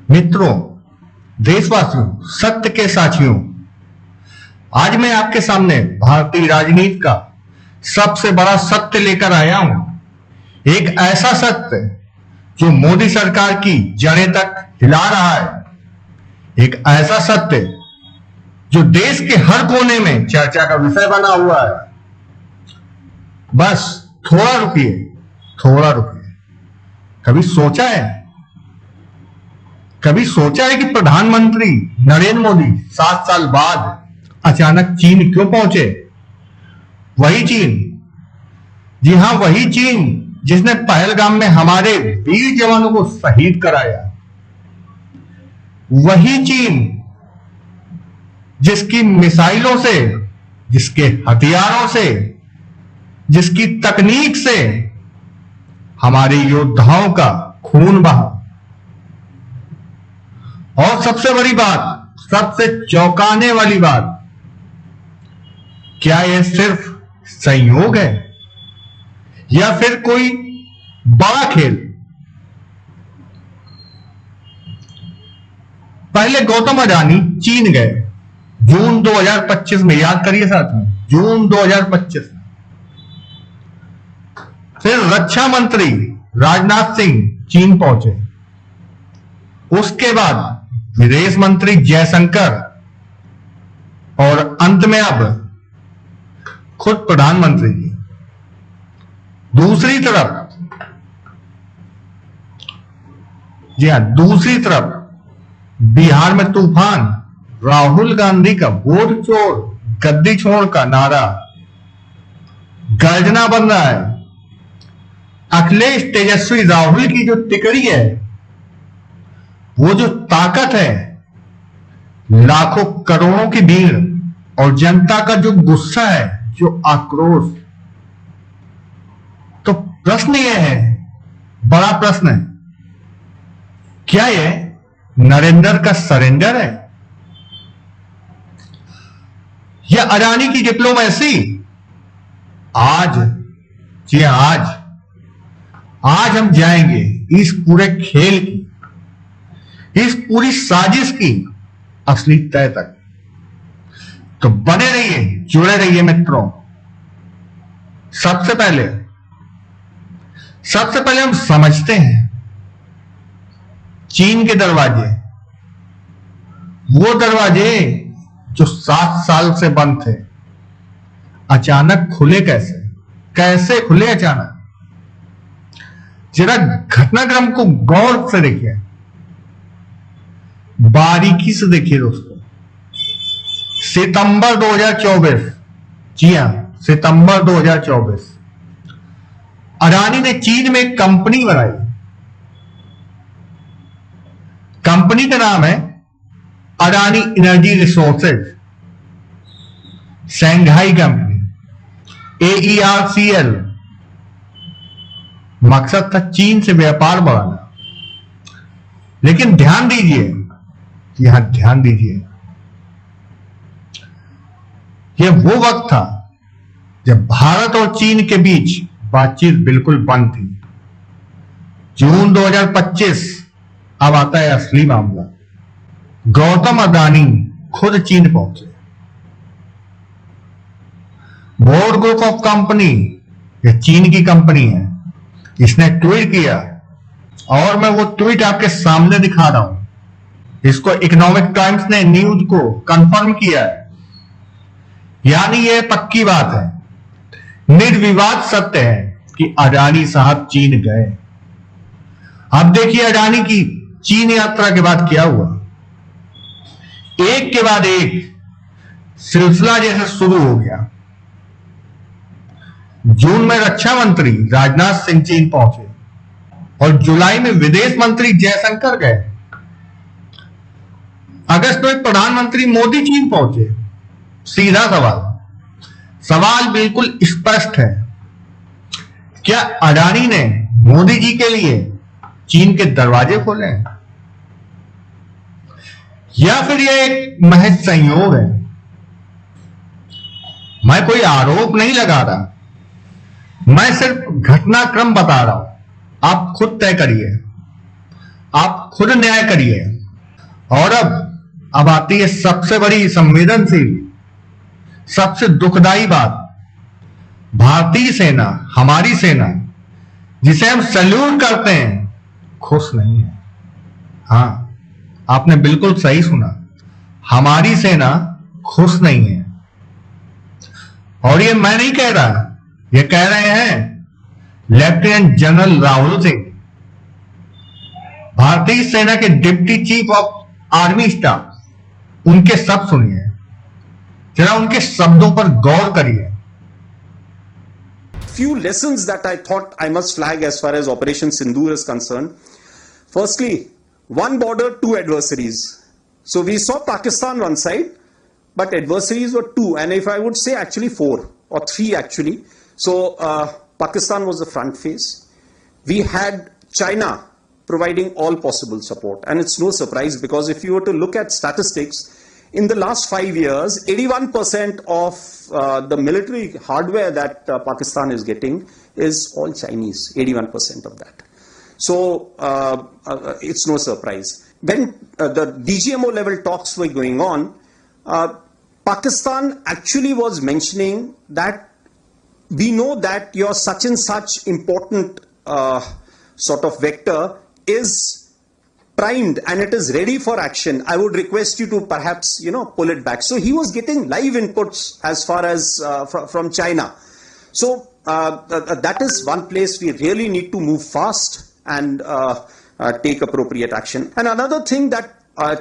मित्रों, देशवासियों, सत्य के साथियों, आज मैं आपके सामने भारतीय राजनीति का सबसे बड़ा सत्य लेकर आया हूं। एक ऐसा सत्य जो मोदी सरकार की जड़ें तक हिला रहा है। एक ऐसा सत्य जो देश के हर कोने में चर्चा का विषय बना हुआ है। बस थोड़ा रुकिए, थोड़ा रुकिए। कभी सोचा है कि प्रधानमंत्री नरेंद्र मोदी 7 साल बाद अचानक चीन क्यों पहुंचे? वही चीन, जी हां, वही चीन जिसने पहलगाम में हमारे वीर जवानों को शहीद कराया। वही चीन जिसकी मिसाइलों से, जिसके हथियारों से, जिसकी तकनीक से हमारे योद्धाओं का खून बहा। और सबसे बड़ी बात, सबसे चौंकाने वाली बात, क्या यह सिर्फ संयोग है या फिर कोई बड़ा खेल? पहले गौतम अडानी चीन गए जून 2025 में, याद करिए साथ में, जून 2025 में। फिर रक्षा मंत्री राजनाथ सिंह चीन पहुंचे। उसके बाद विदेश मंत्री जयशंकर और अंत में अब खुद प्रधानमंत्री जी। दूसरी तरफ, जी हां, दूसरी तरफ बिहार में तूफान, राहुल गांधी का वोट चोर गद्दी छोड़ का नारा गर्जना बन रहा है। अखिलेश तेजस्वी राहुल की जो तिकड़ी है, वो जो ताकत है, लाखों करोड़ों की भीड़ और जनता का जो गुस्सा है, जो आक्रोश। तो प्रश्न यह है, बड़ा प्रश्न है, क्या यह नरेंद्र का सरेंडर है या अडानी की डिप्लोमेसी? आज, जी आज हम जाएंगे इस पूरे खेल की, इस पूरी साजिश की असली तय तक। तो बने रहिए, जुड़े रहिए मित्रों। सबसे पहले हम समझते हैं चीन के दरवाजे, वो दरवाजे जो 7 साल से बंद थे, अचानक खुले कैसे खुले अचानक? जरा घटनाक्रम को गौर से देखिए, बारीकी से देखिए दोस्तों। सितंबर 2024, जी हां, सितंबर 2024, अडानी ने चीन में एक कंपनी बनाई। कंपनी का नाम है Adani energy resources, Shanghai company, AERCL। मकसद था चीन से व्यापार बढ़ाना। लेकिन ध्यान दीजिए, यहां ध्यान दीजिए, यह वो वक्त था जब भारत और चीन के बीच बातचीत बिल्कुल बंद थी। जून 2025, अब आता है असली मामला। गौतम अडानी खुद चीन पहुंचे। बोर्ड ग्रुप ऑफ कंपनी, यह चीन की कंपनी है, इसने ट्वीट किया और मैं वो ट्वीट आपके सामने दिखा रहा हूं। इसको इकोनॉमिक टाइम्स ने न्यूज को कंफर्म किया है। यानी यह पक्की बात है, निर्विवाद सत्य है कि अडानी साहब चीन गए। अब देखिए अडानी की चीन यात्रा के बाद क्या हुआ। एक के बाद एक सिलसिला जैसे शुरू हो गया। जून में रक्षा मंत्री राजनाथ सिंह चीन पहुंचे और जुलाई में विदेश मंत्री जयशंकर गए। अगस्त में प्रधानमंत्री मोदी चीन पहुंचे। सीधा सवाल बिल्कुल स्पष्ट है, क्या अडानी ने मोदी जी के लिए चीन के दरवाजे खोले हैं या फिर यह एक महज संयोग है? मैं कोई आरोप नहीं लगा रहा, मैं सिर्फ घटनाक्रम बता रहा हूं। आप खुद तय करिए, आप खुद न्याय करिए। और अब आती है सबसे बड़ी संवेदनशील, सबसे दुखदाई बात। भारतीय सेना, हमारी सेना, जिसे हम सैल्यूट करते हैं, खुश नहीं है। हां, आपने बिल्कुल सही सुना, हमारी सेना खुश नहीं है। और ये मैं नहीं कह रहा, ये कह रहे हैं लेफ्टिनेंट जनरल राहुल सिंह, भारतीय सेना के deputy chief of army staff. उनके शब्द सुनिए, जरा उनके शब्दों पर गौर करिए। Few lessons that I thought I must flag as far as Operation Sindoor is concerned. Firstly, one border, two adversaries. So we saw Pakistan one side, but adversaries were two, and if I would say actually four or three actually. So Pakistan was the front face. We had China providing all possible support, and it's no surprise because if you were to look at statistics, in the last 5 years, 81% of the military hardware that Pakistan is getting is all Chinese, 81% of that. So it's no surprise. When the DGMO level talks were going on, Pakistan actually was mentioning that we know that your such and such important sort of vector is primed and it is ready for action. I would request you to perhaps, pull it back. So he was getting live inputs as far as from China. So that is one place we really need to move fast and take appropriate action. And another thing that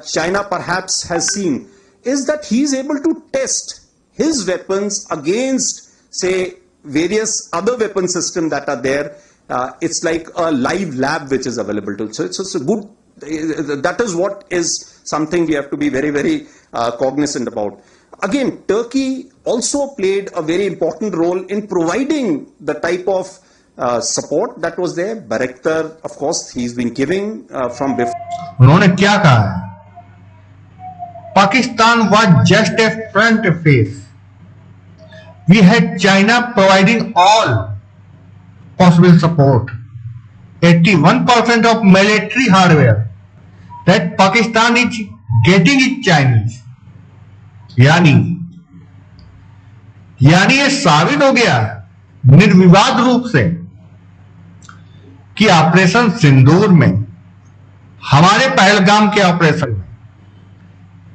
China perhaps has seen is that he is able to test his weapons against, say, various other weapon systems that are there. It's like a live lab which is available to. So it's a good. That is what is something we have to be very, very cognizant about. Again, Turkey also played a very important role in providing the type of support that was there. Bayraktar, of course, he's been giving from before. उन्होंने क्या कहा है? Pakistan was just a front face. We had China providing all possible support. 81% of military hardware that Pakistan is getting is Chinese. यानी ये साबित हो गया निर्विवाद रूप से कि ऑपरेशन सिंदूर में, हमारे पहलगाम के ऑपरेशन में,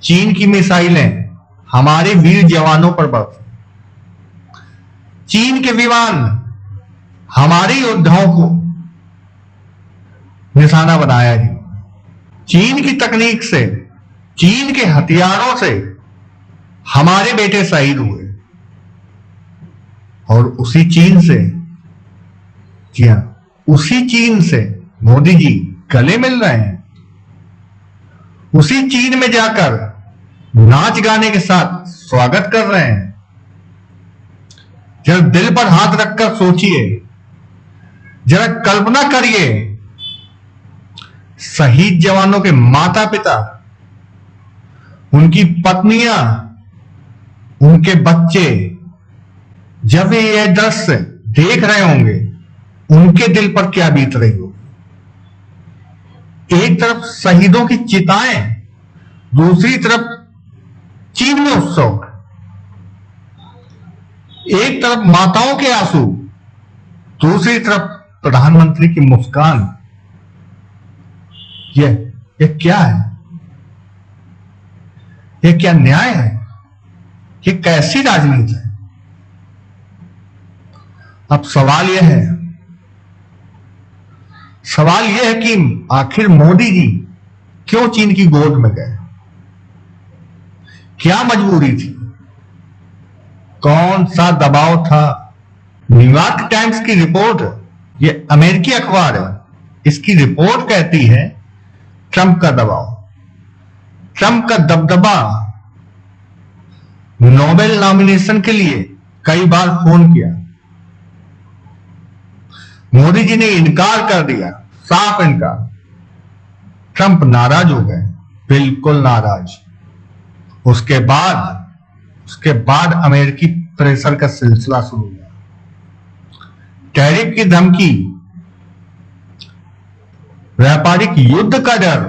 चीन की मिसाइलें हमारे वीर जवानों पर बरसी, चीन के विमान हमारे योद्धाओं को निशाना बनाया है। चीन की तकनीक से, चीन के हथियारों से हमारे बेटे शहीद हुए, और उसी चीन से, जी हां, उसी चीन से मोदी जी गले मिल रहे हैं। उसी चीन में जाकर नाच गाने के साथ स्वागत कर रहे हैं। जरा दिल पर हाथ रखकर सोचिए, जरा कल्पना करिए, शहीद जवानों के माता पिता, उनकी पत्नियां, उनके बच्चे जब ये दृश्य देख रहे होंगे, उनके दिल पर क्या बीत रही होगी। एक तरफ शहीदों की चिताएं, दूसरी तरफ चीन में उत्सव, एक तरफ माताओं के आंसू, दूसरी तरफ प्रधानमंत्री की मुस्कान। ये क्या है? ये क्या न्याय है? ये कैसी राजनीति है? अब सवाल यह है कि आखिर मोदी जी क्यों चीन की गोद में गए? क्या मजबूरी थी? कौन सा दबाव था? न्यूयॉर्क टाइम्स की रिपोर्ट, ये अमेरिकी अखबार है, इसकी रिपोर्ट कहती है ट्रंप का दबाव, ट्रंप का दबदबा। नोबेल नॉमिनेशन के लिए कई बार फोन किया, मोदी जी ने इनकार कर दिया, साफ इनकार। ट्रंप नाराज हो गए, बिल्कुल नाराज। उसके बाद अमेरिकी प्रेशर का सिलसिला शुरू हुआ, टैरिफ की धमकी, व्यापारिक युद्ध का डर,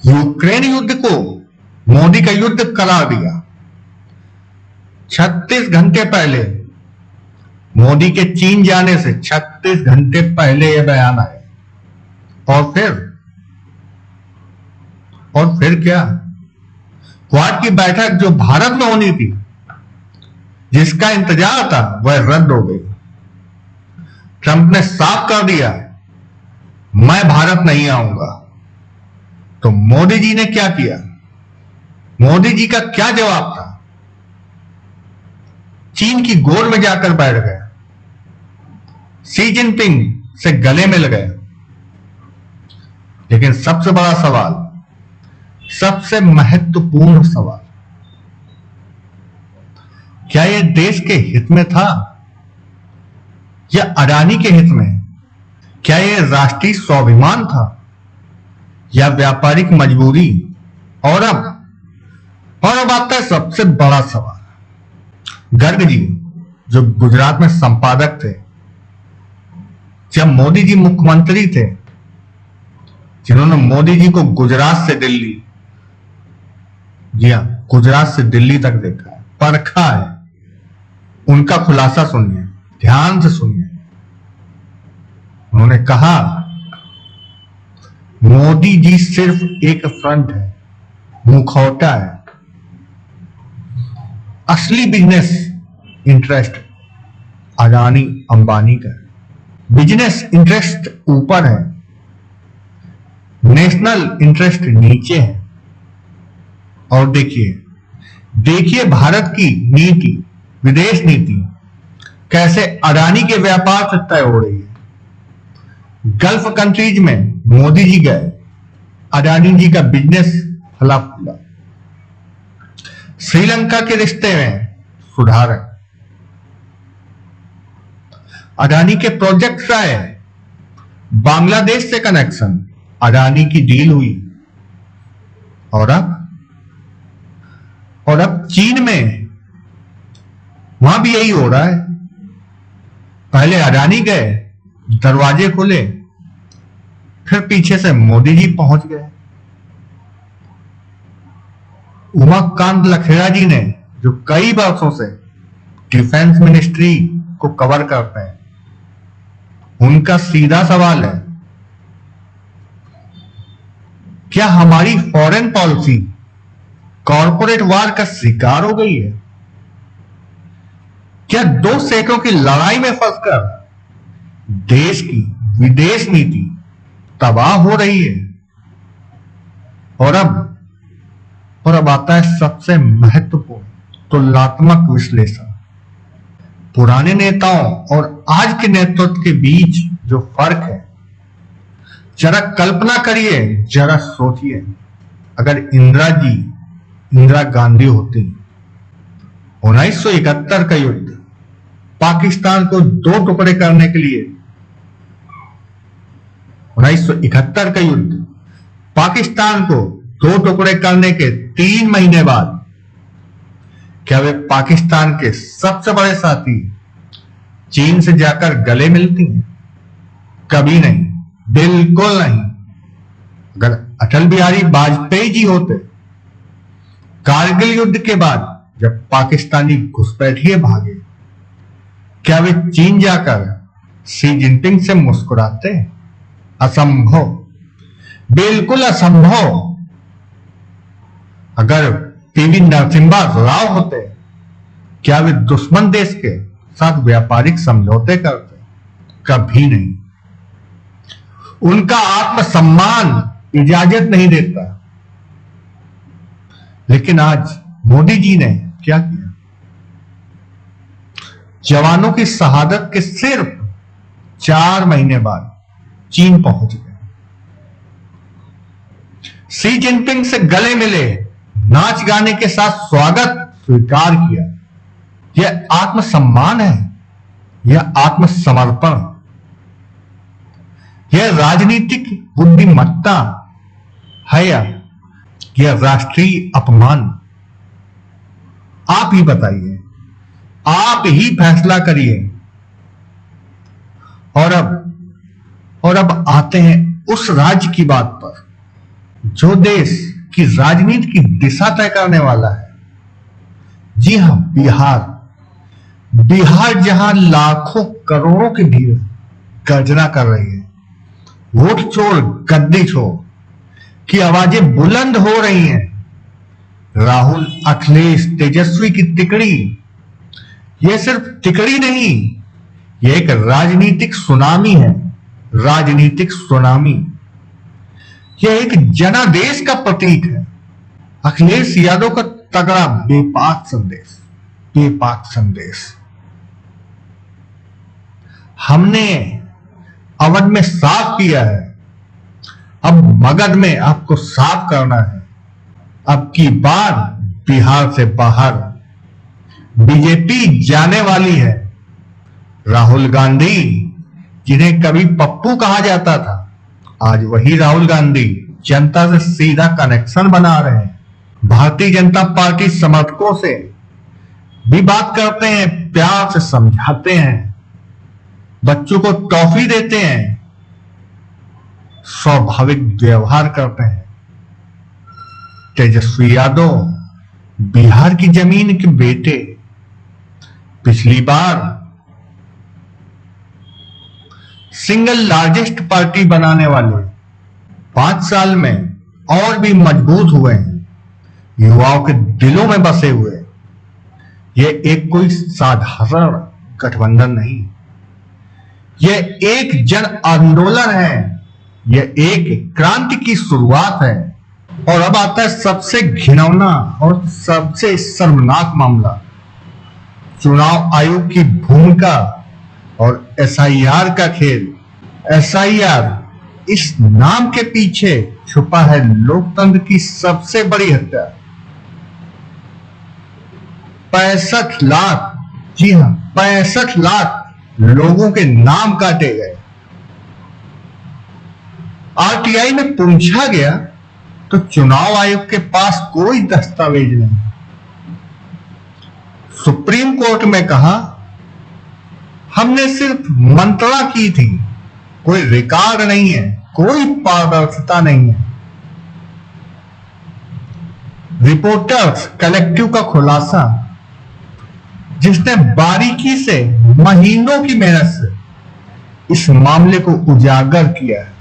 यूक्रेन युद्ध को मोदी का युद्ध करार दिया। 36 घंटे पहले, मोदी के चीन जाने से 36 घंटे पहले यह बयान आया। और फिर क्या? क्वाड की बैठक जो भारत में होनी थी, जिसका इंतजार था, वह रद्द हो गई। ट्रंप ने साफ कर दिया, मैं भारत नहीं आऊंगा। तो मोदी जी ने क्या किया? मोदी जी का क्या जवाब था? चीन की गोद में जाकर बैठ गए, शी जिनपिंग से गले मिल गए। लेकिन सबसे बड़ा सवाल, सबसे महत्वपूर्ण सवाल, क्या यह देश के हित में था या अडानी के हित में? क्या यह राष्ट्रीय स्वाभिमान था या व्यापारिक मजबूरी? और अब आता है सबसे बड़ा सवाल। गर्ग जी, जो गुजरात में संपादक थे जब मोदी जी मुख्यमंत्री थे, जिन्होंने मोदी जी को गुजरात से दिल्ली, जी हां, गुजरात से दिल्ली तक देखा है, परखा है, उनका खुलासा सुनिए, ध्यान से सुनिए। उन्होंने कहा, मोदी जी सिर्फ एक फ्रंट है, मुखौटा है। असली बिजनेस इंटरेस्ट अडानी अंबानी का है। बिजनेस इंटरेस्ट ऊपर है, नेशनल इंटरेस्ट नीचे है। और देखिए भारत की नीति, विदेश नीति कैसे अडानी के व्यापार से तय हो रही है। गल्फ कंट्रीज में मोदी जी गए, अडानी जी का बिजनेस फला फूला। श्रीलंका के रिश्ते में सुधार है, अडानी के प्रोजेक्ट्स आए, बांग्लादेश से कनेक्शन, अडानी की डील हुई। और अब चीन में, वहां भी यही हो रहा है। पहले अडानी गए, दरवाजे खुले, फिर पीछे से मोदी जी पहुंच गए। उमाकांत लखेड़ा जी ने, जो कई वर्षों से डिफेंस मिनिस्ट्री को कवर करते हैं, उनका सीधा सवाल है, क्या हमारी फॉरेन पॉलिसी कॉरपोरेट वार का शिकार हो गई है? क्या दो सेठों की लड़ाई में फंसकर देश की विदेश नीति तबाह हो रही है? और अब आता है सबसे महत्वपूर्ण तुलनात्मक विश्लेषण। पुराने नेताओं और आज के नेतृत्व के बीच जो फर्क है, जरा कल्पना करिए, जरा सोचिए, अगर इंदिरा गांधी होती। 1971 का युद्ध, पाकिस्तान को दो टुकड़े करने के लिए, 1971 का युद्ध, पाकिस्तान को दो टुकड़े करने के 3 महीने बाद, क्या वे पाकिस्तान के सबसे बड़े साथी चीन से जाकर गले मिलती हैं? कभी नहीं, बिल्कुल नहीं। अगर अटल बिहारी वाजपेयी जी होते, कारगिल युद्ध के बाद जब पाकिस्तानी घुसपैठिए भागे, क्या वे चीन जाकर शी जिनपिंग से मुस्कुराते? असंभव, बिल्कुल असंभव। अगर पीवी नरसिम्हा राव होते, क्या वे दुश्मन देश के साथ व्यापारिक समझौते करते? कभी नहीं। उनका आत्मसम्मान इजाजत नहीं देता। लेकिन आज मोदी जी ने क्या किया? जवानों की शहादत के सिर्फ 4 महीने बाद चीन पहुंच गए, शी जिनपिंग से गले मिले, नाच गाने के साथ स्वागत स्वीकार किया। यह आत्मसम्मान है, यह आत्मसमर्पण, यह राजनीतिक बुद्धिमत्ता है या यह राष्ट्रीय अपमान? आप ही बताइए, आप ही फैसला करिए। और अब आते हैं उस राज्य की बात पर जो देश की राजनीति की दिशा तय करने वाला है, जी हां, बिहार जहां लाखों करोड़ों की भीड़ गर्जना कर रही है, वोट छोड़ गद्दी छोड़ की आवाजें बुलंद हो रही हैं। राहुल, अखिलेश, तेजस्वी की तिकड़ी, यह सिर्फ तिकड़ी नहीं, यह एक राजनीतिक सुनामी है। राजनीतिक सुनामी, यह एक जनादेश का प्रतीक है। अखिलेश यादव का तगड़ा बेपाक संदेश। हमने अवध में साफ किया है, अब मगध में आपको साफ करना है। अब की बार बिहार से बाहर बीजेपी जाने वाली है। राहुल गांधी, जिन्हें कभी पप्पू कहा जाता था, आज वही राहुल गांधी जनता से सीधा कनेक्शन बना रहे हैं। भारतीय जनता पार्टी समर्थकों से भी बात करते हैं, प्यार से समझाते हैं, बच्चों को टॉफी देते हैं, स्वाभाविक व्यवहार करते हैं। तेजस्वी यादव बिहार की जमीन के बेटे, पिछली बार सिंगल लार्जेस्ट पार्टी बनाने वाले 5 साल में और भी मजबूत हुए हैं, युवाओं के दिलों में बसे हुए। यह एक कोई साधारण गठबंधन नहीं, यह एक जन आंदोलन है, यह एक क्रांति की शुरुआत है। और अब आता है सबसे घिनौना और सबसे शर्मनाक मामला, चुनाव आयोग की भूमिका और एसआईआर का खेल। एसआईआर, इस नाम के पीछे छुपा है लोकतंत्र की सबसे बड़ी हत्या। 65 लाख, जी हां, 65 लाख लोगों के नाम काटे गए। आरटीआई में पूछा गया तो चुनाव आयोग के पास कोई दस्तावेज नहीं। सुप्रीम कोर्ट में कहा, हमने सिर्फ मंत्रणा की थी, कोई रिकॉर्ड नहीं है, कोई पारदर्शिता नहीं है। रिपोर्टर्स कलेक्टिव का खुलासा, जिसने बारीकी से, महीनों की मेहनत से इस मामले को उजागर किया है।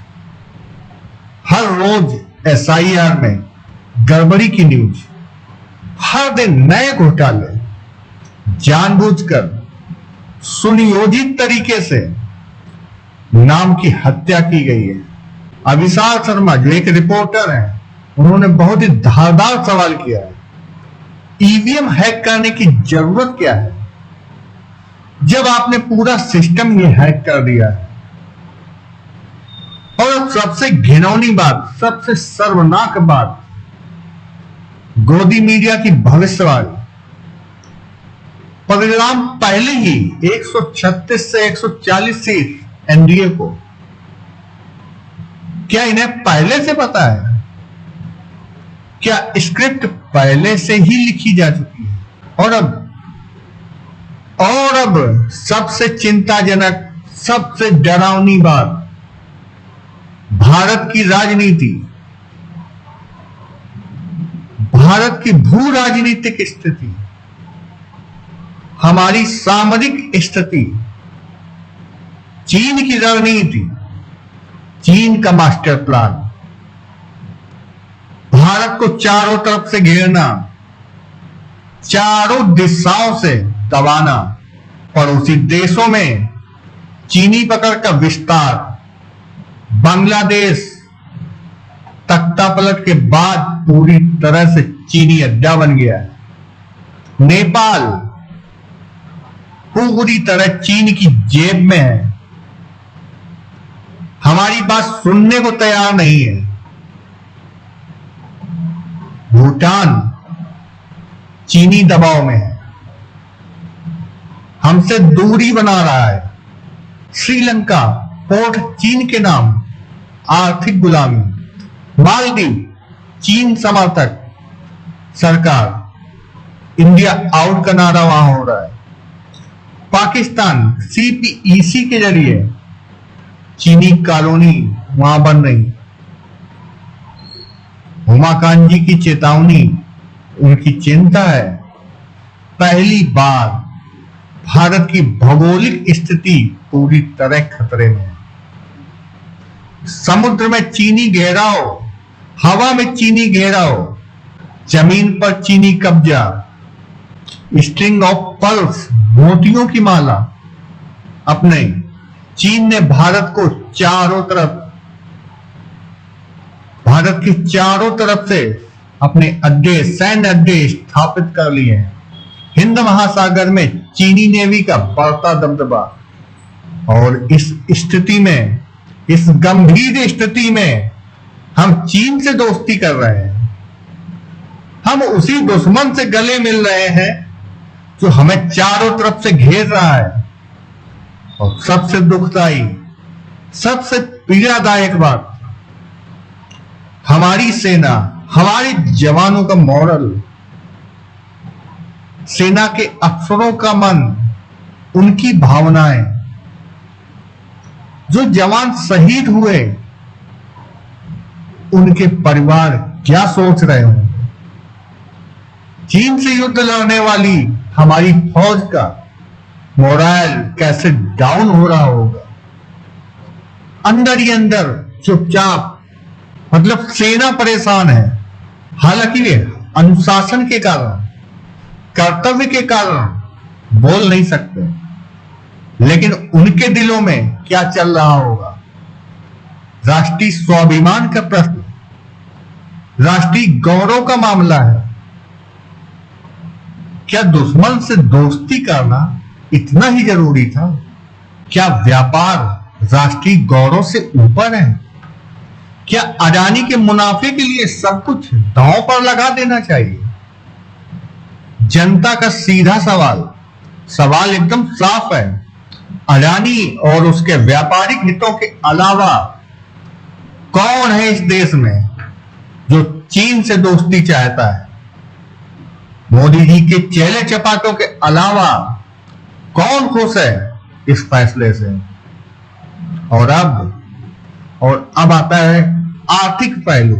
हर रोज एसआईआर में गड़बड़ी की न्यूज, हर दिन नए घोटाले, जानबूझकर सुनियोजित तरीके से नाम की हत्या की गई है। अभिषेक शर्मा, जो एक रिपोर्टर हैं, उन्होंने बहुत ही धारदार सवाल किया है, ईवीएम हैक करने की जरूरत क्या है जब आपने पूरा सिस्टम ही हैक कर दिया है। और सबसे घिनौनी बात, सबसे शर्मनाक बात, गोदी मीडिया की भविष्यवाणी। परिणाम पहले ही 136 से 140 सीट एनडीए को। क्या इन्हें पहले से पता है? क्या स्क्रिप्ट पहले से ही लिखी जा चुकी है? और अब सबसे चिंताजनक, सबसे डरावनी बात, भारत की राजनीति, भारत की भू राजनीतिक स्थिति, हमारी सामरिक स्थिति, चीन की रणनीति, चीन का मास्टर प्लान, भारत को चारों तरफ से घेरना, चारों दिशाओं से दबाना, पड़ोसी देशों में चीनी पकड़ का विस्तार। बांग्लादेश तख्तापलट के बाद पूरी तरह से चीनी अड्डा बन गया है। नेपाल पूरी तरह चीन की जेब में है, हमारी बात सुनने को तैयार नहीं है। भूटान चीनी दबाव में है, हमसे दूरी बना रहा है। श्रीलंका, पोर्ट चीन के नाम, आर्थिक गुलामी। मालदीव, चीन समर्थक सरकार, इंडिया आउट का नारा वहां हो रहा है। पाकिस्तान, सीपीईसी के जरिए चीनी कॉलोनी वहां बन रही। उमाकांत जी की चेतावनी, उनकी चिंता है, पहली बार भारत की भौगोलिक स्थिति पूरी तरह खतरे में है। समुद्र में चीनी घेराव, हवा में चीनी घेराव, जमीन पर चीनी कब्जा, स्ट्रिंग ऑफ पर्ल्स, मोतियों की माला। अपने चीन ने भारत के चारों तरफ से अपने अड्डे, सैन्य अड्डे स्थापित कर लिए हैं। हिंद महासागर में चीनी नेवी का बढ़ता दबदबा, और इस स्थिति में, इस गंभीर स्थिति में हम चीन से दोस्ती कर रहे हैं। हम उसी दुश्मन से गले मिल रहे हैं जो हमें चारों तरफ से घेर रहा है। और सबसे दुखदाई, सबसे पीड़ादायक बात, हमारी सेना, हमारे जवानों का मॉरल, सेना के अफसरों का मन, उनकी भावनाएं, जो जवान शहीद हुए, उनके परिवार क्या सोच रहे होंगे। चीन से युद्ध लड़ने वाली हमारी फौज का मोरल कैसे डाउन हो रहा होगा। अंदर ही अंदर चुपचाप, मतलब सेना परेशान है। हालांकि वे अनुशासन के कारण, कर्तव्य के कारण बोल नहीं सकते, लेकिन उनके दिलों में क्या चल रहा होगा। राष्ट्रीय स्वाभिमान का प्रश्न, राष्ट्रीय गौरव का मामला है। क्या दुश्मन से दोस्ती करना इतना ही जरूरी था? क्या व्यापार राष्ट्रीय गौरव से ऊपर है? क्या अडानी के मुनाफे के लिए सब कुछ दांव पर लगा देना चाहिए? जनता का सीधा सवाल एकदम साफ है। अडानी और उसके व्यापारिक हितों के अलावा कौन है इस देश में जो चीन से दोस्ती चाहता है? मोदी जी के चेले चपाटों के अलावा कौन खुश है इस फैसले से? और अब आता है आर्थिक पहलू।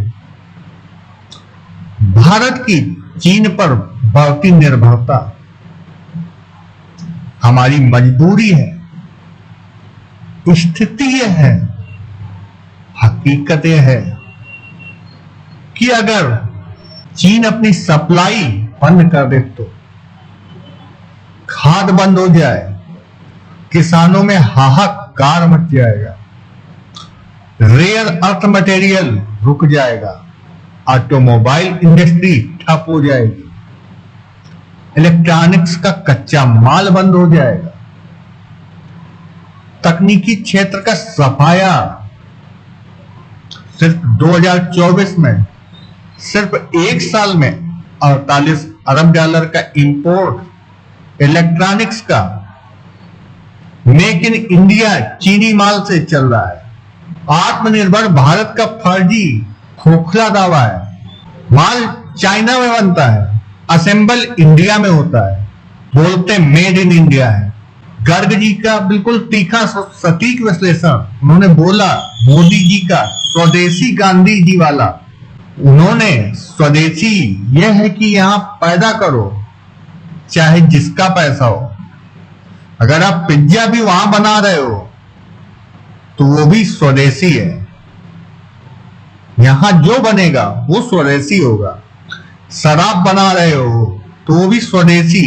भारत की चीन पर बढ़ती निर्भरता हमारी मजबूरी है, स्थिति यह है, हकीकत यह है कि अगर चीन अपनी सप्लाई बंद कर दे तो खाद बंद हो जाए, किसानों में हाहाकार मच जाएगा, रेयर अर्थ मटेरियल रुक जाएगा, ऑटोमोबाइल इंडस्ट्री ठप हो जाएगी, इलेक्ट्रॉनिक्स का कच्चा माल बंद हो जाएगा, तकनीकी क्षेत्र का सफाया। सिर्फ 2024 में सिर्फ एक साल में 48 अरब डॉलर का इंपोर्ट इलेक्ट्रॉनिक्स का मेक इन इंडिया चीनी माल से चल रहा है। आत्मनिर्भर भारत का फर्जी खोखला दावा है। माल चाइना में बनता है, असेंबल इंडिया में होता है, बोलते मेड इन इंडिया है। गर्ग जी का बिल्कुल तीखा सटीक विश्लेषण उन्होंने बोला, मोदी जी का स्वदेशी गांधी जी वाला। उन्होंने स्वदेशी यह है कि यहां पैदा करो, चाहे जिसका पैसा हो। अगर आप पिज्जा भी वहां बना रहे हो तो वो भी स्वदेशी है। यहां जो बनेगा वो स्वदेशी होगा। शराब बना रहे हो तो वो भी स्वदेशी।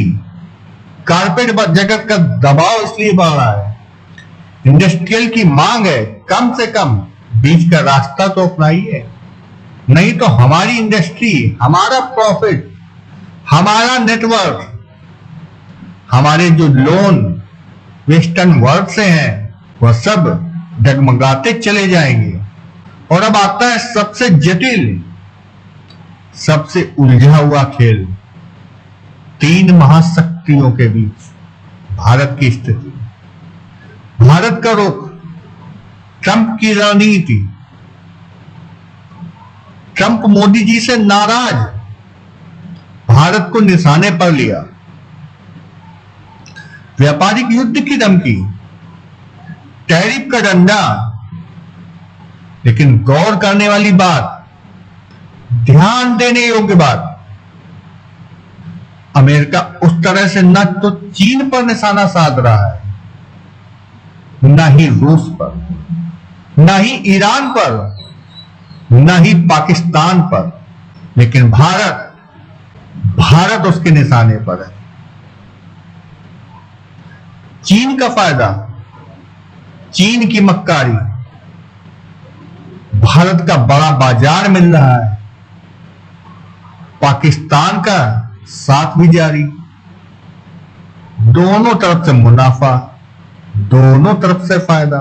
कारपेट जगत का दबाव इसलिए बढ़ रहा है, इंडस्ट्रियल की मांग है, कम से कम बीच का रास्ता तो अपनाइए, नहीं तो हमारी इंडस्ट्री, हमारा प्रॉफिट, हमारा नेटवर्क, हमारे जो लोन वेस्टर्न वर्ल्ड से हैं वह सब डगमगाते चले जाएंगे। और अब आता है सबसे जटिल, सबसे उलझा हुआ खेल, तीन महाशक्तियों के बीच भारत की स्थिति। भारत का रुख, ट्रंप की रणनीति। ट्रंप मोदी जी से नाराज, भारत को निशाने पर लिया, व्यापारिक युद्ध की धमकी, टैरिफ का डंडा। लेकिन गौर करने वाली बात, ध्यान देने योग्य बात, अमेरिका उस तरह से न तो चीन पर निशाना साध रहा है, न ही रूस पर, न ही ईरान पर, न ही पाकिस्तान पर, लेकिन भारत उसके निशाने पर है। चीन का फायदा, चीन की मक्कारी, भारत का बड़ा बाजार मिल रहा है, पाकिस्तान का साथ भी जारी, दोनों तरफ से मुनाफा, दोनों तरफ से फायदा।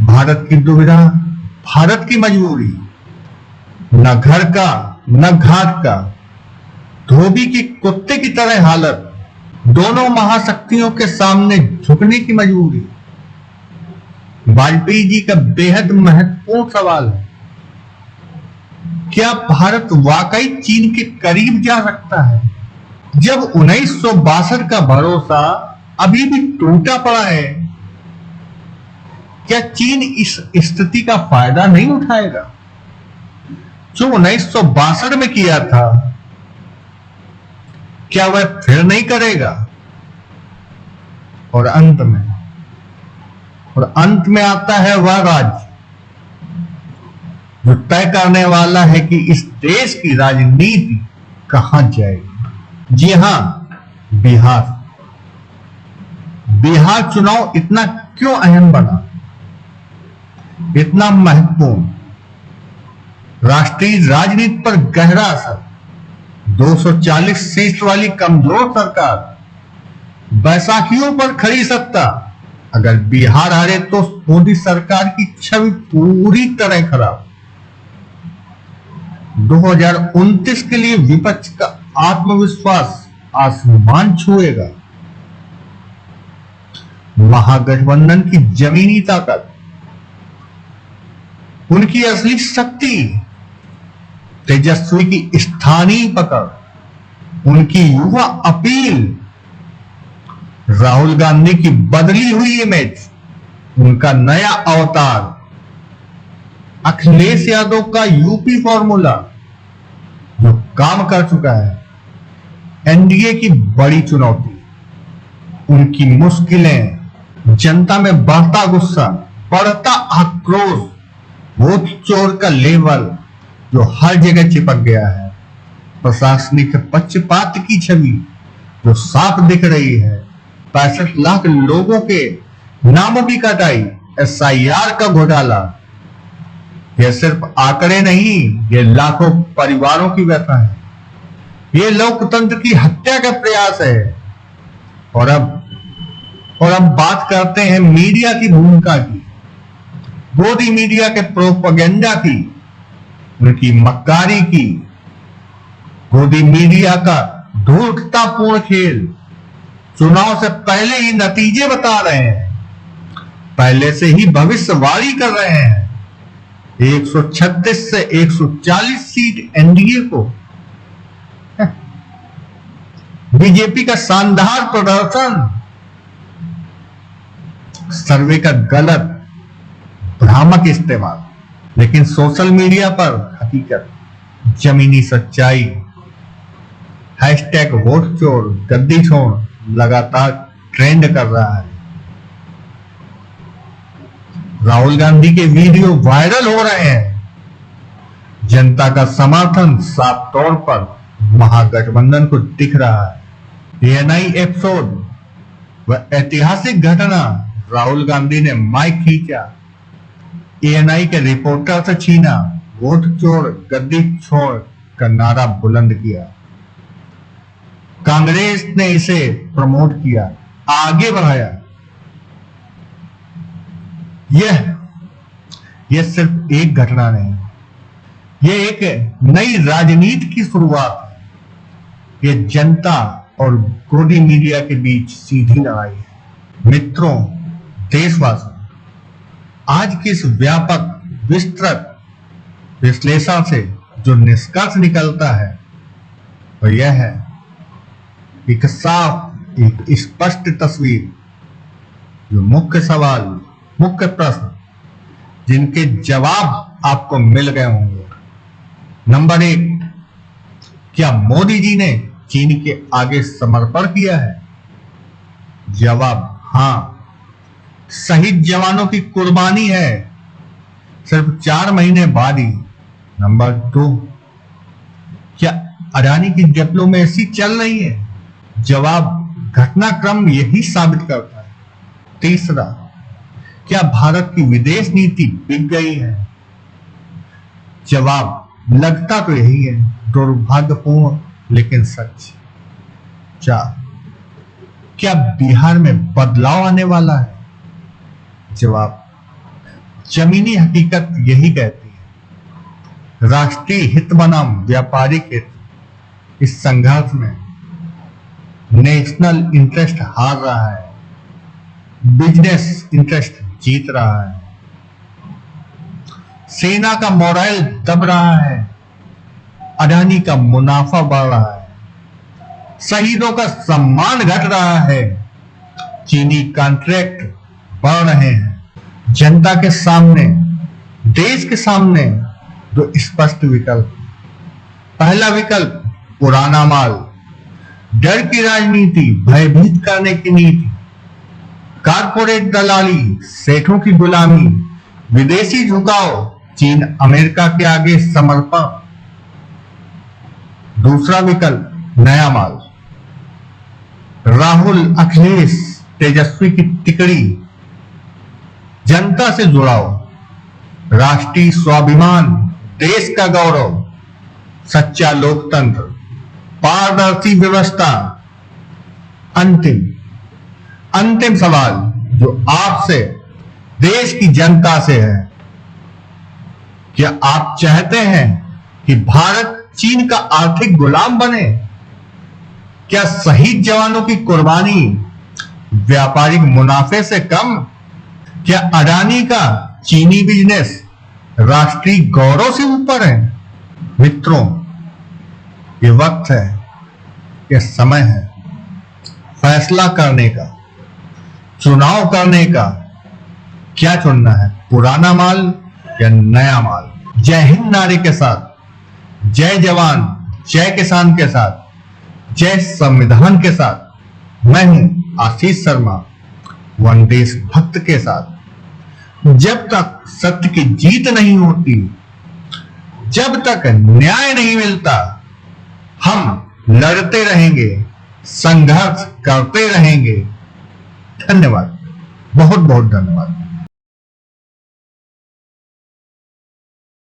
भारत की दुविधा, भारत की मजबूरी, न घर का न घाट का, धोबी की कुत्ते की तरह हालत, दोनों महाशक्तियों के सामने झुकने की मजबूरी। वाजपेयी जी का बेहद महत्वपूर्ण सवाल है, क्या भारत वाकई चीन के करीब जा सकता है? जब 1962 का भरोसा अभी भी टूटा पड़ा है, क्या चीन इस स्थिति का फायदा नहीं उठाएगा? जो 1962 में किया था, क्या वह फिर नहीं करेगा? और अंत में आता है वह राज्य जो तय करने वाला है कि इस देश की राजनीति कहां जाएगी। जी हां, बिहार चुनाव इतना क्यों अहम बना, इतना महत्वपूर्ण? राष्ट्रीय राजनीति पर गहरा असर, 240 सीट वाली कमजोर सरकार, बैसाखियों पर खड़ी सत्ता। अगर बिहार हारे तो मोदी सरकार की छवि पूरी तरह खराब। 2029 के लिए विपक्ष का आत्मविश्वास आसमान छुएगा। महागठबंधन की जमीनी ताकत, उनकी असली शक्ति, तेजस्वी की स्थानीय पकड़, उनकी युवा अपील, राहुल गांधी की बदली हुई इमेज, उनका नया अवतार, अखिलेश यादव का यूपी फॉर्मूला जो काम कर चुका है, एनडीए की बड़ी चुनौती, उनकी मुश्किलें, जनता में बढ़ता गुस्सा, बढ़ता आक्रोश, वोट चोर का लेवल जो हर जगह चिपक गया है, प्रशासनिक पक्षपात की छवि जो साफ दिख रही है, 65 लाख लोगों के नामों की कटाई, एसआईआर का घोटाला, यह सिर्फ आंकड़े नहीं, ये लाखों परिवारों की व्यथा है, ये लोकतंत्र की हत्या का प्रयास है। और अब बात करते हैं मीडिया की भूमिका की, गोदी मीडिया के प्रोपेगेंडा की, उनकी मक्कारी की। गोदी मीडिया का धूर्ततापूर्ण खेल, चुनाव से पहले ही नतीजे बता रहे हैं, पहले से ही भविष्यवाणी कर रहे हैं। 136 से 140 सीट एनडीए को, बीजेपी का शानदार प्रदर्शन, सर्वे का गलत भ्रामक इस्तेमाल, लेकिन सोशल मीडिया पर हकीकत, जमीनी सच्चाई, हैशटैग वोट चोर, गद्दी छोड़ लगातार ट्रेंड कर रहा है। राहुल गांधी के वीडियो वायरल हो रहे हैं, जनता का समर्थन साफ तौर पर महागठबंधन को दिख रहा है। एएनआई एपिसोड, वह ऐतिहासिक घटना, राहुल गांधी ने माइक खींचा, एएनआई के रिपोर्टर से छीना, वोट चोर गद्दी छोड़ का नारा बुलंद किया। कांग्रेस ने इसे प्रमोट किया, आगे बढ़ाया। यह सिर्फ एक घटना नहीं, यह एक नई राजनीति की शुरुआत है। यह जनता और गोदी मीडिया के बीच सीधी लड़ाई है। मित्रों, देशवासियों, आज की इस व्यापक विस्तृत विश्लेषण से जो निष्कर्ष निकलता है वह यह है, एक साफ, एक स्पष्ट तस्वीर, जो मुख्य सवाल, मुख्य प्रश्न जिनके जवाब आपको मिल गए होंगे। नंबर 1, क्या मोदी जी ने चीन के आगे समर्पण किया है? जवाब हां, शहीद जवानों की कुर्बानी है सिर्फ 4 महीने बाद ही। नंबर 2, क्या अडानी की डिप्लोमेसी चल रही है? जवाब, घटनाक्रम यही साबित करता है। तीसरा, क्या भारत की विदेश नीति बिक गई है? जवाब, लगता तो यही है, दुर्भाग्यपूर्ण लेकिन सच। 4, क्या बिहार में बदलाव आने वाला है? जवाब, जमीनी हकीकत यही कहती है। राष्ट्रीय हित बनाम व्यापारिक हित, इस संघर्ष में नेशनल इंटरेस्ट हार रहा है, बिजनेस इंटरेस्ट जीत रहा है। सेना का मोरल दब रहा है, अडानी का मुनाफा बढ़ रहा है, शहीदों का सम्मान घट रहा है, चीनी कॉन्ट्रैक्ट बढ़ रहे हैं। जनता के सामने, देश के सामने दो स्पष्ट विकल्प। पहला विकल्प, पुराना माल, डर की राजनीति, भयभीत करने की नीति, कारपोरेट दलाली, सेठों की गुलामी, विदेशी झुकाव, चीन अमेरिका के आगे समर्पण। दूसरा विकल्प, नया माल, राहुल, अखिलेश, तेजस्वी की तिकड़ी, जनता से जुड़ाव, राष्ट्रीय स्वाभिमान, देश का गौरव, सच्चा लोकतंत्र, पारदर्शी व्यवस्था। अंतिम सवाल जो आपसे, देश की जनता से है, क्या आप चाहते हैं कि भारत चीन का आर्थिक गुलाम बने? क्या शहीद जवानों की कुर्बानी व्यापारिक मुनाफे से कम? क्या अडानी का चीनी बिजनेस राष्ट्रीय गौरव से ऊपर है? मित्रों, ये वक्त है, ये समय है फैसला करने का, चुनाव करने का। क्या चुनना है, पुराना माल या नया माल? जय हिंद नारे के साथ, जय जवान, जय किसान के साथ, जय संविधान के साथ, मैं हूं आशीष शर्मा, वन देश भक्त के साथ। जब तक सत्य की जीत नहीं होती, जब तक न्याय नहीं मिलता, हम लड़ते रहेंगे, संघर्ष करते रहेंगे। धन्यवाद, बहुत बहुत धन्यवाद।